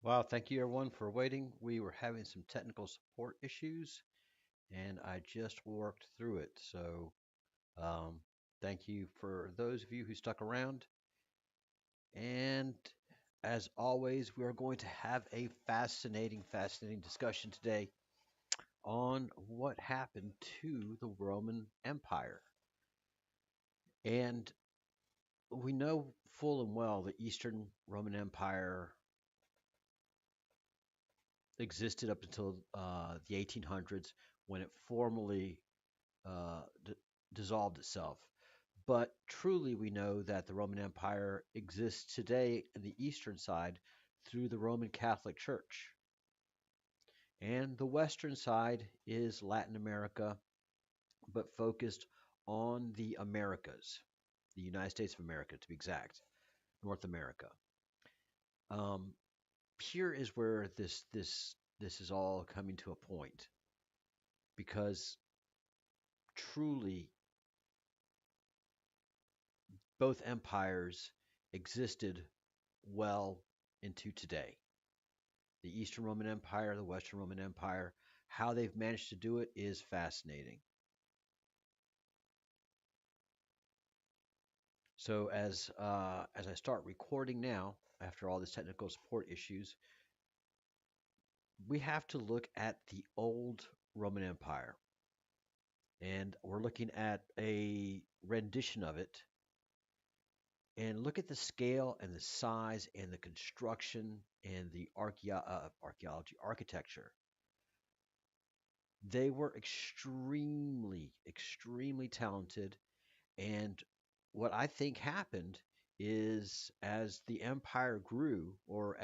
Wow, thank you everyone for waiting. We were having some technical support issues and I just worked through it. Um, thank you for those of you who stuck around. And as always, we are going to have a fascinating discussion today on what happened to the Roman Empire. And we know full and well the Eastern Roman Empire existed up until the 1800s when it formally d- dissolved itself. But truly, we know that the Roman Empire exists today in the eastern side through the Roman Catholic Church. And the western side is Latin America, but focused on the Americas, the United States of America to be exact, North America. Um, Here is where this is all coming to a point because truly both empires existed well into today. The Eastern Roman Empire, the Western Roman Empire, how they've managed to do it is fascinating. So as I start recording now, after all these technical support issues, we have to look at the old Roman Empire, and we're looking at a rendition of it. And look at the scale and the size and the construction and the archaeology, architecture. They were extremely talented. And what I think happened is as the empire grew, or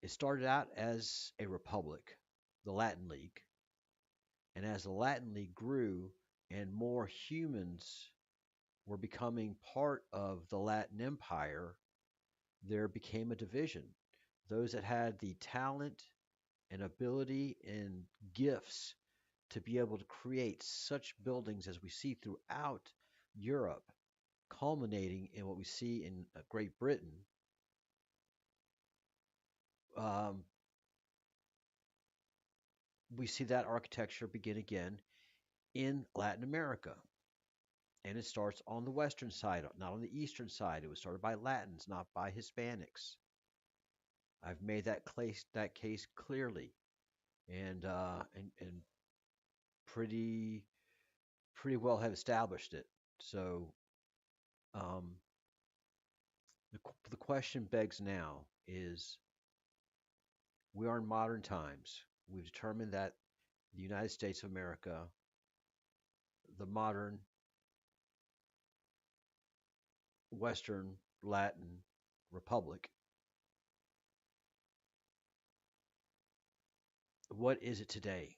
it started out as a republic, the Latin League. And as the Latin League grew and more humans were becoming part of the Latin Empire, there became a division. Those that had the talent and ability and gifts to be able to create such buildings as we see throughout Europe, culminating in what we see in Great Britain, um, we see that architecture begin again in Latin America. And it starts on the western side, not on the eastern side. It was started by Latins, not by Hispanics. I've made that case clearly, and pretty pretty well have established it. So um, the question begs now is we are in modern times. We've determined that the United States of America, the modern Western Latin Republic, what is it today?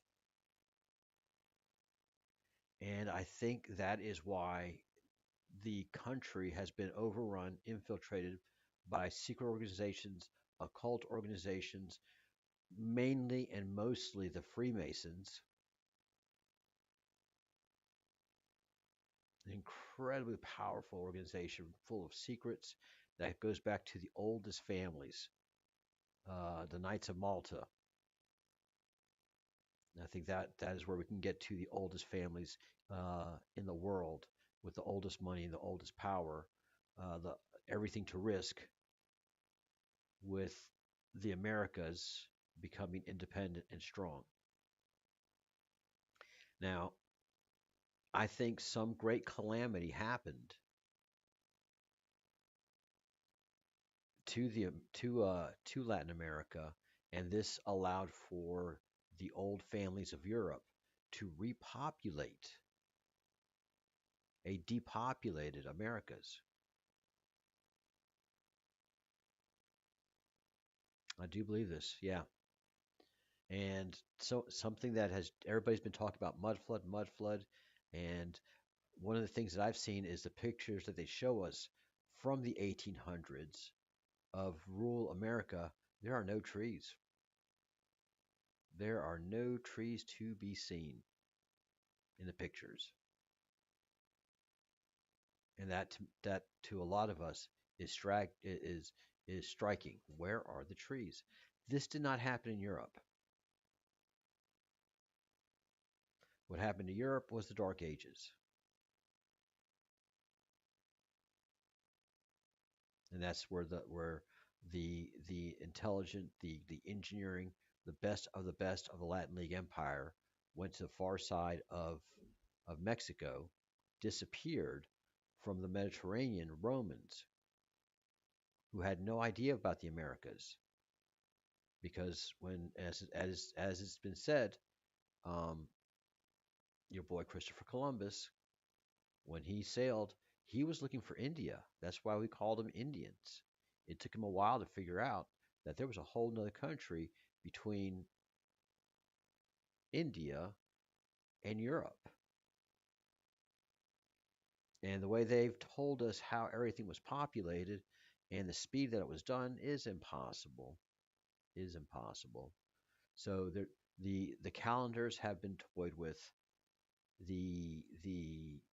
And I think that is why the country has been overrun, infiltrated by secret organizations, occult organizations, mainly and mostly the Freemasons, an incredibly powerful organization full of secrets that goes back to the oldest families, the Knights of Malta. And I think that is where we can get to the oldest families in the world with the oldest money and the oldest power, the everything to risk with the Americas becoming independent and strong. Now, I think some great calamity happened to Latin America, and this allowed for the old families of Europe to repopulate a depopulated Americas. I do believe this, yeah. And so something that has everybody's been talking about mud flood, and one of the things that I've seen is the pictures that they show us from the 1800s of rural America. There are no trees. There are no trees to be seen in the pictures. And that to a lot of us is is striking. Where are the trees? This did not happen in Europe. What happened to Europe was the Dark Ages, and that's where the intelligent, the engineering, the best of the Latin League Empire went to the far side of Mexico, disappeared from the Mediterranean Romans, who had no idea about the Americas, because when as it's been said, um, your boy Christopher Columbus, when he sailed, he was looking for India. That's why we called them Indians. It took him a while to figure out that there was a whole nother country between India and Europe. And the way they've told us how everything was populated and the speed that it was done is impossible. Is impossible. So the calendars have been toyed with. The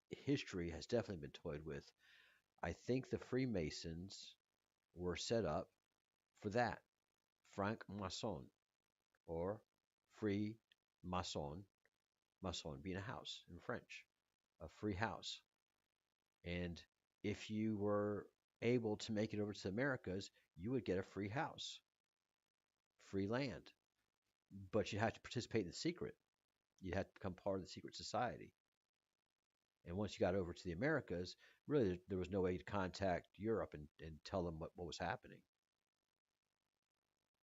history has definitely been toyed with. I think the Freemasons were set up for that. Franc Maçon or Free Maçon, Maçon being a house in French, a free house. And if you were able to make it over to the Americas, you would get a free house, free land. But you have to participate in the secret. You had to become part of the secret society. And once you got over to the Americas, really there was no way to contact Europe and tell them what was happening.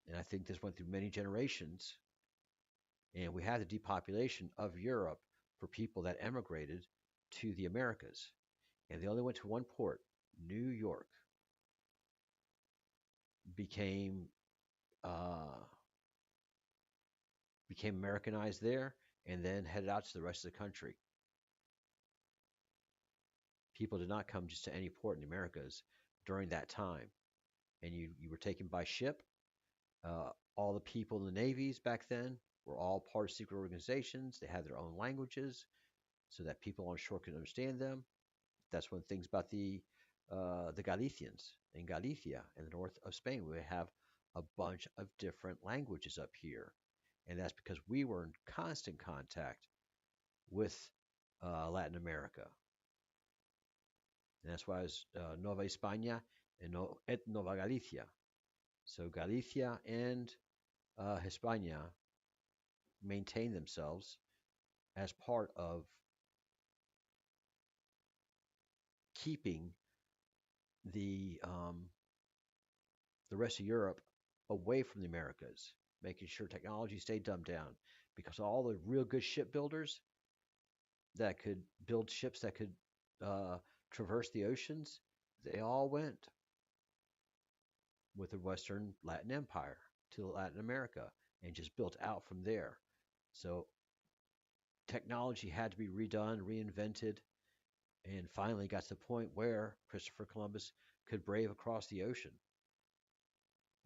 And I think this went through many generations. And we had the depopulation of Europe for people that emigrated to the Americas. And they only went to one port. New York became uh, became Americanized there, and then headed out to the rest of the country. People did not come just to any port in the Americas during that time, and you were taken by ship. All the people in the navies back then were all part of secret organizations. They had their own languages so that people on shore could understand them. That's one of the things about the Galicians in Galicia in the north of Spain. We have a bunch of different languages up here, and that's because we were in constant contact with Latin America, and that's why it's Nova España and Nova Galicia. So Galicia and Hispania maintain themselves as part of keeping the um, the rest of Europe away from the Americas, making sure technology stayed dumbed down, because all the real good shipbuilders that could build ships that could uh, traverse the oceans, they all went with the Western Latin Empire to Latin America and just built out from there. So technology had to be redone, reinvented, and finally got to the point where Christopher Columbus could brave across the ocean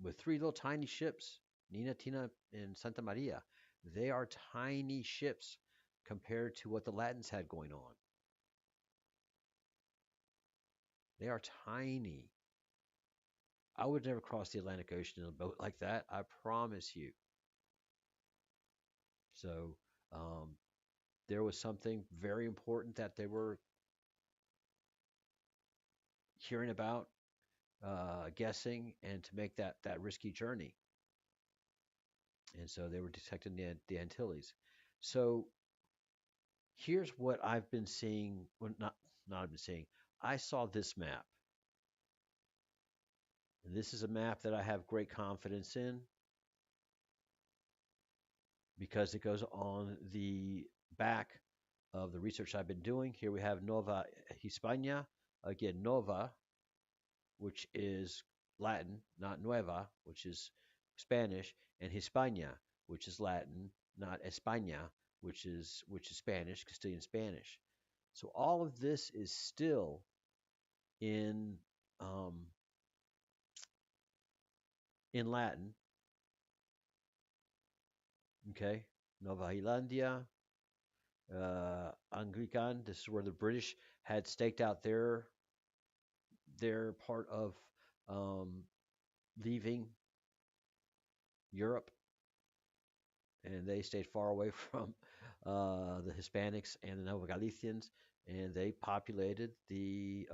with three little tiny ships, Nina, Tina, and Santa Maria. They are tiny ships compared to what the Latins had going on. They are tiny. I would never cross the Atlantic Ocean in a boat like that. I promise you. So um, there was something very important that they were hearing about, guessing, and to make that risky journey. And so they were detecting the Antilles. So here's what I've been seeing. Well, not I've been seeing. I saw this map, and this is a map that I have great confidence in because it goes on the back of the research I've been doing. Here we have Nova Hispania. Again, Nova, which is Latin, not Nueva, which is Spanish, and Hispania, which is Latin, not España, which is Spanish, Castilian Spanish. So all of this is still in um, in Latin. Okay, Nova Zelandia, Anglican. This is where the British had staked out their part of um, leaving Europe, and they stayed far away from the Hispanics and the Nova Galicians, and they populated the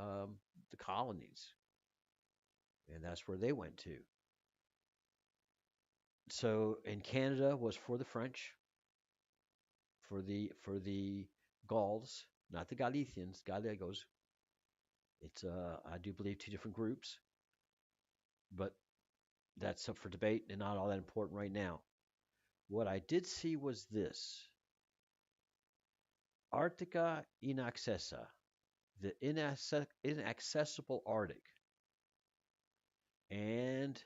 colonies, and that's where they went to. So, in Canada was for the French, for the Gauls, not the Galicians, Gallegos. It's I do believe two different groups, but that's up for debate and not all that important right now. What I did see was this: Arctica inaccessa, the inaccessible Arctic. And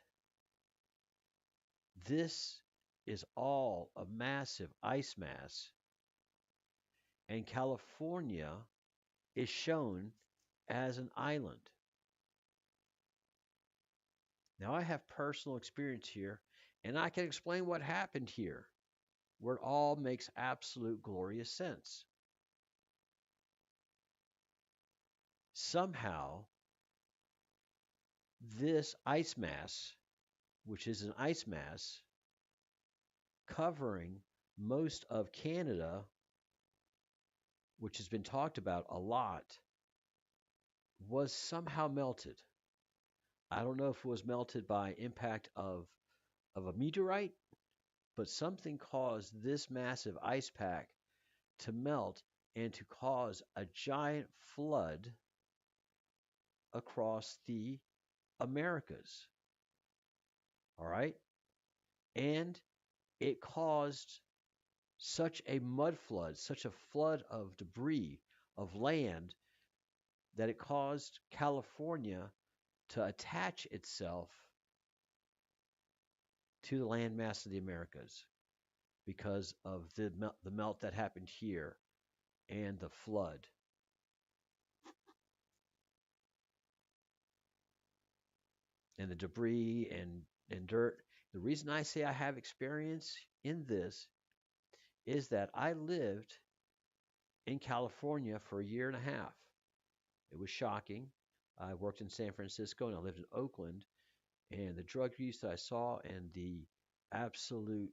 this is all a massive ice mass, and California is shown as an island. Now, I have personal experience here, and I can explain what happened here, where it all makes absolute glorious sense. Somehow, this ice mass, which is an ice mass covering most of Canada, which has been talked about a lot, was somehow melted. I don't know if it was melted by impact of a meteorite, but something caused this massive ice pack to melt and to cause a giant flood across the Americas. All right? And it caused such a mud flood, such a flood of debris, of land, that it caused California to attach itself to the landmass of the Americas because of the melt that happened here and the flood. And the debris and dirt. The reason I say I have experience in this is that I lived in California for a year and a half. It was shocking. I worked in San Francisco and I lived in Oakland, and the drug use that I saw and the absolute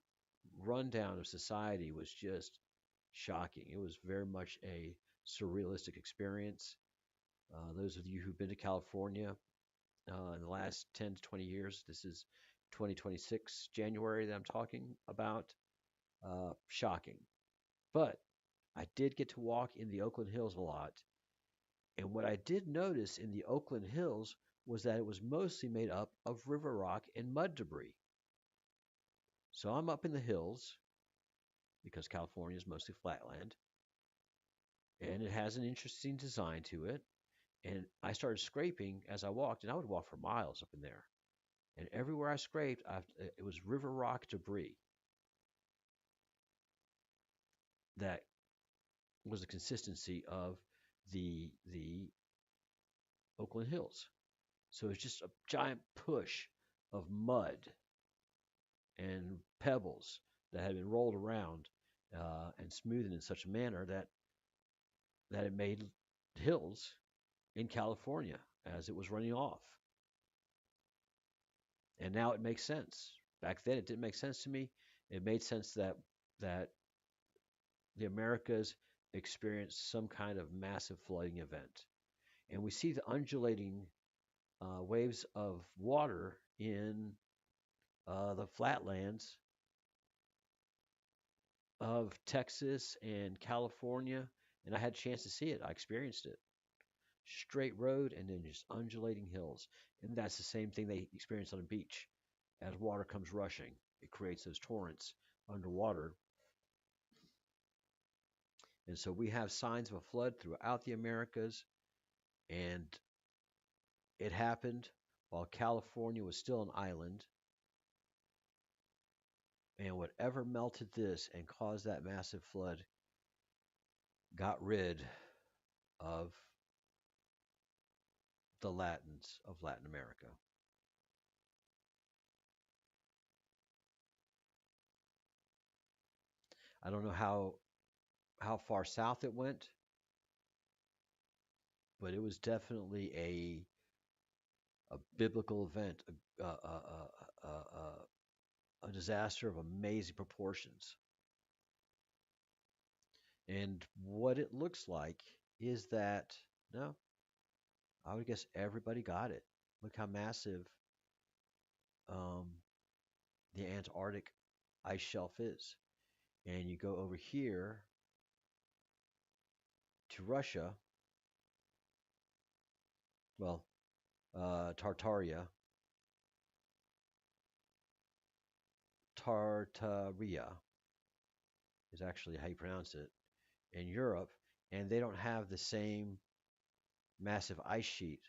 rundown of society was just shocking. It was very much a surrealistic experience. Those of you who've been to California in the last 10 to 20 years, this is 2026 January that I'm talking about. Shocking. But I did get to walk in the Oakland Hills a lot. And what I did notice in the Oakland Hills was that it was mostly made up of river rock and mud debris. So I'm up in the hills because California is mostly flatland, and it has an interesting design to it. And I started scraping as I walked, and I would walk for miles up in there. And everywhere I scraped, it was river rock debris that was the consistency of the Oakland Hills. So it's just a giant push of mud and pebbles that had been rolled around and smoothed in such a manner that it made hills in California as it was running off. And now it makes sense. Back then, it didn't make sense to me. It made sense that the Americas experienced some kind of massive flooding event, and we see the undulating waves of water in the flatlands of Texas and California, and I had a chance to see it. I experienced it. Straight road and then just undulating hills. And that's the same thing they experience on a beach. As water comes rushing, it creates those torrents underwater. And so we have signs of a flood throughout the Americas, and it happened while California was still an island. And whatever melted this and caused that massive flood got rid of the Latins of Latin America. I don't know how far south it went, but it was definitely a a biblical event, a disaster of amazing proportions. And what it looks like is that, no, I would guess everybody got it. Look how massive um, the Antarctic ice shelf is. And you go over here to Russia, well, Tartaria, Tartaria is actually how you pronounce it, in Europe, and they don't have the same massive ice sheet.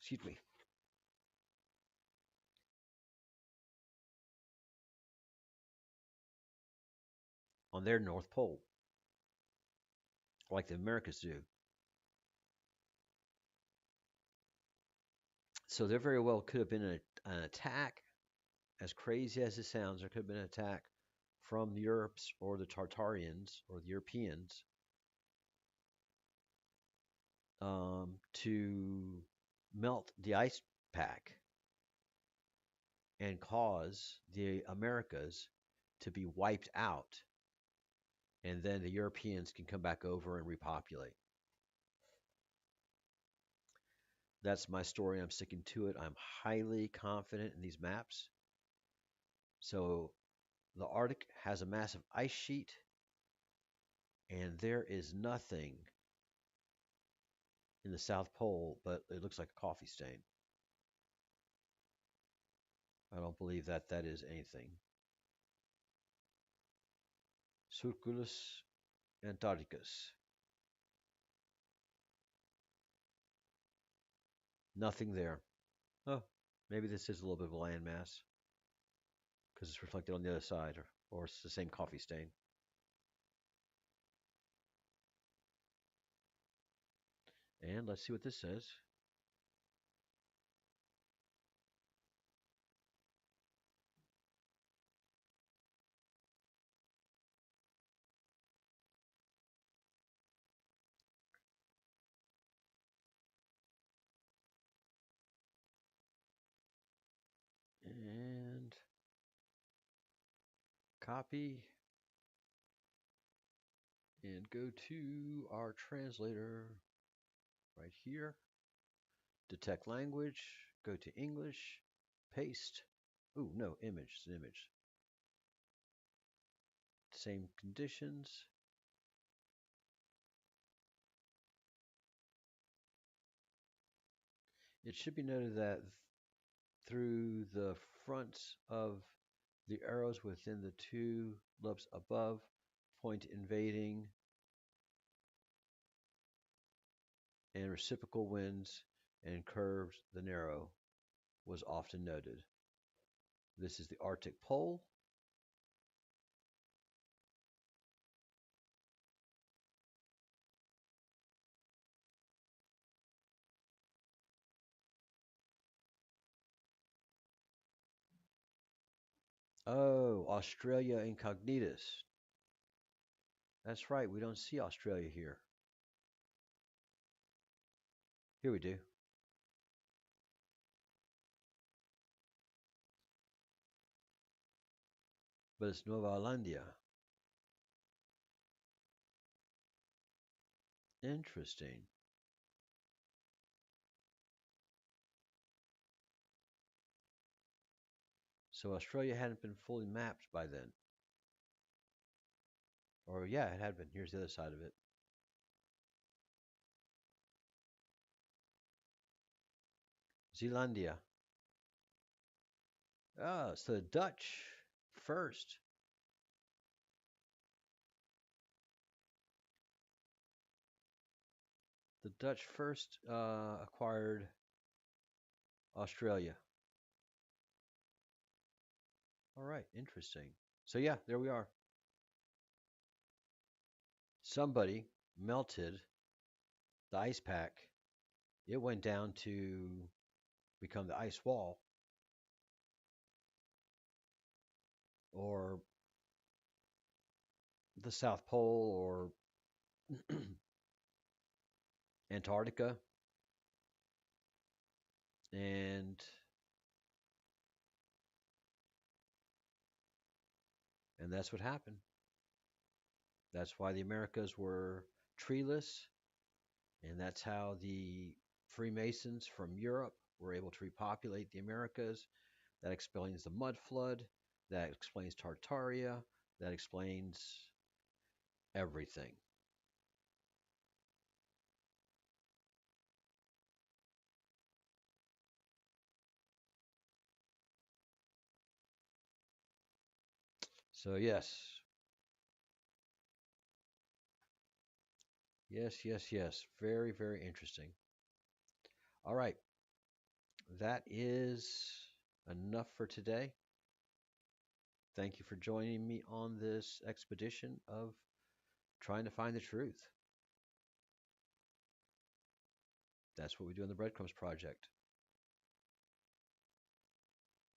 Excuse me. On their North Pole, like the Americas do. So there very well could have been an attack, as crazy as it sounds. There could have been an attack from the Europes or the Tartarians or the Europeans to melt the ice pack and cause the Americas to be wiped out, and then the Europeans can come back over and repopulate. That's my story. I'm sticking to it. I'm highly confident in these maps. So the Arctic has a massive ice sheet, and there is nothing in the South Pole, but it looks like a coffee stain. I don't believe that that is anything. Circulus Antarcticus. Nothing there. Oh, maybe this is a little bit of a landmass because it's reflected on the other side, or it's the same coffee stain. And let's see what this says. And copy and go to our translator right here. Detect language, go to English, paste. Ooh, no, image, it's an image. Same conditions. It should be noted that through the fronts of the arrows within the two lobes above point invading and reciprocal winds and curves the narrow was often noted. This is the Arctic Pole. Oh, Australia Incognitus. That's right, we don't see Australia here. Here we do. But it's Nova Zealandia. Interesting. So Australia hadn't been fully mapped by then. Or yeah, it had been. Here's the other side of it. Zealandia. Ah, so the Dutch first. The Dutch first acquired Australia. All right, interesting. So yeah, there we are. Somebody melted the ice pack. It went down to become the ice wall, or the South Pole, or Antarctica, and that's what happened. That's why the Americas were treeless, and that's how the Freemasons from Europe were able to repopulate the Americas. That explains the mud flood. That explains Tartaria. That explains everything. So, yes, yes, yes, yes. Very, very interesting. All right, that is enough for today. Thank you for joining me on this expedition of trying to find the truth. That's what we do in the Breadcrumbs Project.